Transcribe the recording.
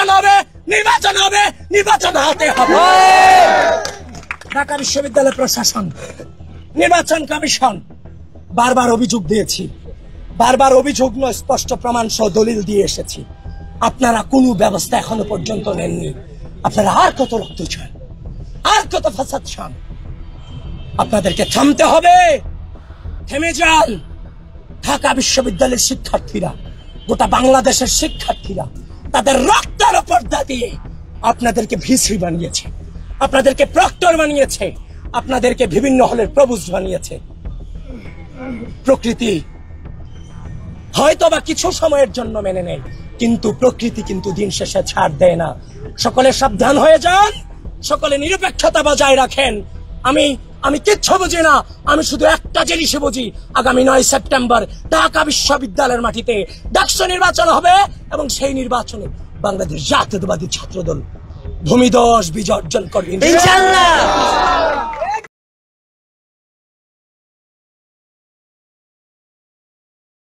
নির্বাচন হবে, নির্বাচন হবে, নির্বাচন হতে হবে। ঢাকা বিশ্ববিদ্যালয় প্রশাসন, নির্বাচন কমিশন বারবার অভিযোগ দিয়েছি, বারবার অভিযোগ নয় স্পষ্ট প্রমাণ সহ দলিল দিয়ে এসেছি। আপনারা কোনো ব্যবস্থা এখনো পর্যন্ত নেননি। আপনারা আর কত রক্ত চান, আর কত ফাসাদ চান? আপনাদেরকে থামতে হবে। থেমে যান। ঢাকা বিশ্ববিদ্যালয়ের শিক্ষার্থীরা, গোটা বাংলাদেশের শিক্ষার্থীরা তাদের রক্তের উপর দিয়ে আপনাদেরকে ভিসি বানিয়েছে, আপনাদেরকে প্রক্টর বানিয়েছে, আপনাদেরকে বিভিন্ন হলের প্রভোস্ট বানিয়েছে। প্রকৃতি হয়তো বা কিছু সময়ের জন্য মেনে নেয়, কিন্তু প্রকৃতি কিন্তু দিন শেষে ছাড় দেয় না। সকলে সাবধান হয়ে যান, সকলে নিরপেক্ষতা বজায় রাখেন। আমি কিচ্ছু বুঝি না, আমি শুধু একটা জিনিসই বুঝি, আগামী 9 সেপ্টেম্বর ঢাকা বিশ্ববিদ্যালয়ের মাটিতে ডাকসু নির্বাচন হবে এবং সেই নির্বাচনে বাংলাদেশ জাতীয়তাবাদী ছাত্রদল ভূমিধস বিজয় অর্জন করবে ইনশাআল্লাহ।